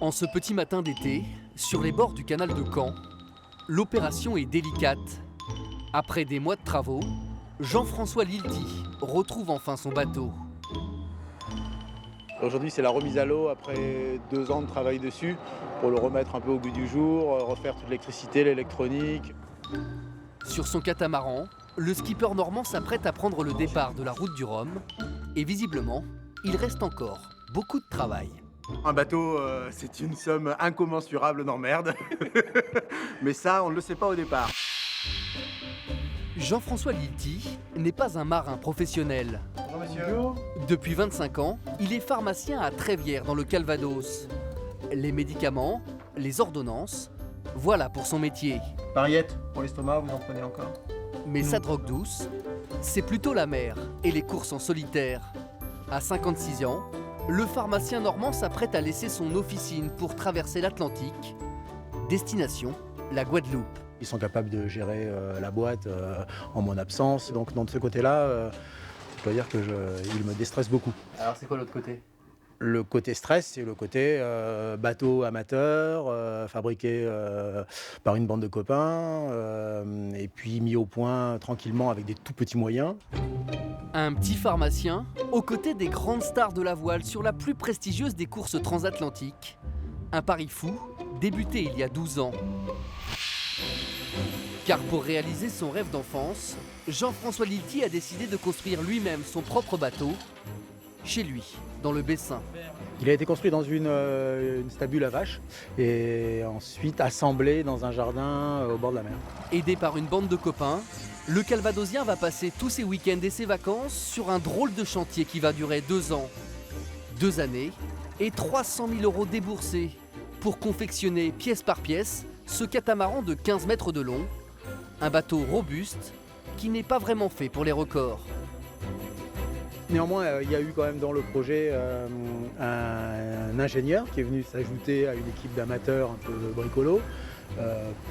En ce petit matin d'été, sur les bords du canal de Caen, l'opération est délicate. Après des mois de travaux, Jean-François Lilti retrouve enfin son bateau. Aujourd'hui, c'est la remise à l'eau après 2 ans de travail dessus pour le remettre un peu au goût du jour, refaire toute l'électricité, l'électronique. Sur son catamaran, le skipper normand s'apprête à prendre le départ de la route du Rhum. Et visiblement, il reste encore beaucoup de travail. Un bateau, c'est une somme incommensurable d'emmerde. Mais ça, on ne le sait pas au départ. Jean-François Lilti n'est pas un marin professionnel. Bonjour monsieur. Depuis 25 ans, il est pharmacien à Trévières dans le Calvados. Les médicaments, les ordonnances, voilà pour son métier. Pariette, pour l'estomac, vous en prenez encore? Mais sa drogue douce, c'est plutôt la mer et les courses en solitaire. À 56 ans, le pharmacien normand s'apprête à laisser son officine pour traverser l'Atlantique. Destination, la Guadeloupe. Ils sont capables de gérer la boîte en mon absence. Donc, dans ce côté-là, je dois dire qu'il me déstresse beaucoup. Alors c'est quoi l'autre côté? Le côté stress, c'est le côté bateau amateur, fabriqué par une bande de copains, et puis mis au point tranquillement avec des tout petits moyens. Un petit pharmacien, aux côtés des grandes stars de la voile sur la plus prestigieuse des courses transatlantiques. Un pari fou, débuté il y a 12 ans. Car pour réaliser son rêve d'enfance, Jean-François Lilti a décidé de construire lui-même son propre bateau, chez lui, dans le Bessin. Il a été construit dans une stabule à vaches et ensuite assemblé dans un jardin au bord de la mer. Aidé par une bande de copains, le Calvadosien va passer tous ses week-ends et ses vacances sur un drôle de chantier qui va durer 2 ans. 2 années et 300 000 € déboursés pour confectionner pièce par pièce ce catamaran de 15 mètres de long, un bateau robuste qui n'est pas vraiment fait pour les records. Néanmoins, il y a eu quand même dans le projet un ingénieur qui est venu s'ajouter à une équipe d'amateurs un peu bricolos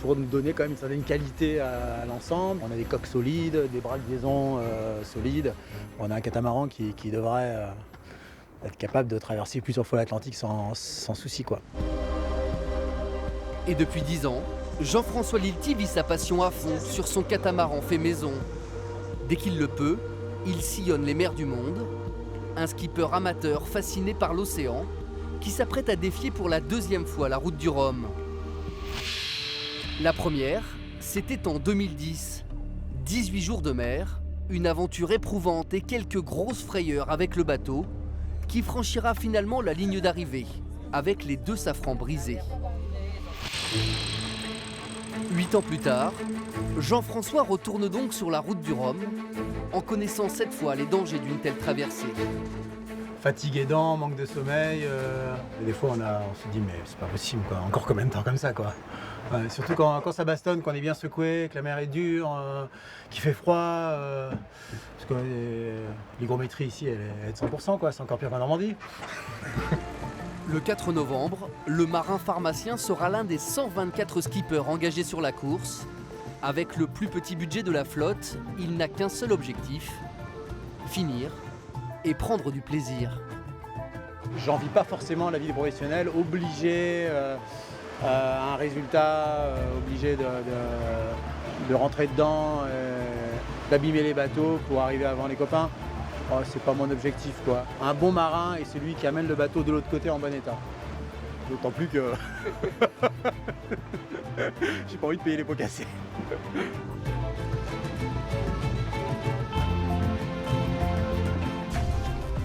pour nous donner quand même une certaine qualité à l'ensemble. On a des coques solides, des bras de liaison solides. On a un catamaran qui devrait être capable de traverser plusieurs fois l'Atlantique sans souci, quoi. Et depuis 10 ans, Jean-François Lilti vit sa passion à fond sur son catamaran fait maison. Dès qu'il le peut, il sillonne les mers du monde. Un skipper amateur fasciné par l'océan qui s'apprête à défier pour la 2e fois la route du Rhum. La première, c'était en 2010. 18 jours de mer, une aventure éprouvante et quelques grosses frayeurs avec le bateau qui franchira finalement la ligne d'arrivée avec les 2 safrans brisés. 8 ans plus tard, Jean-François retourne donc sur la route du Rhum, en connaissant cette fois les dangers d'une telle traversée. Fatigue aidant, manque de sommeil. Et des fois, on se dit, mais c'est pas possible, quoi. Encore combien de temps comme ça, quoi. Ouais, surtout quand ça bastonne, qu'on est bien secoué, que la mer est dure, qu'il fait froid. Parce que l'hygrométrie ici, elle est de 100%, quoi. C'est encore pire qu'en Normandie. Le 4 novembre, le marin pharmacien sera l'un des 124 skippers engagés sur la course. Avec le plus petit budget de la flotte, il n'a qu'un seul objectif, finir et prendre du plaisir. J'envie pas forcément la vie professionnelle, obligé à un résultat, obligé de rentrer dedans, d'abîmer les bateaux pour arriver avant les copains. Oh, c'est pas mon objectif, quoi. Un bon marin est celui qui amène le bateau de l'autre côté en bon état. D'autant plus que j'ai pas envie de payer les pots cassés.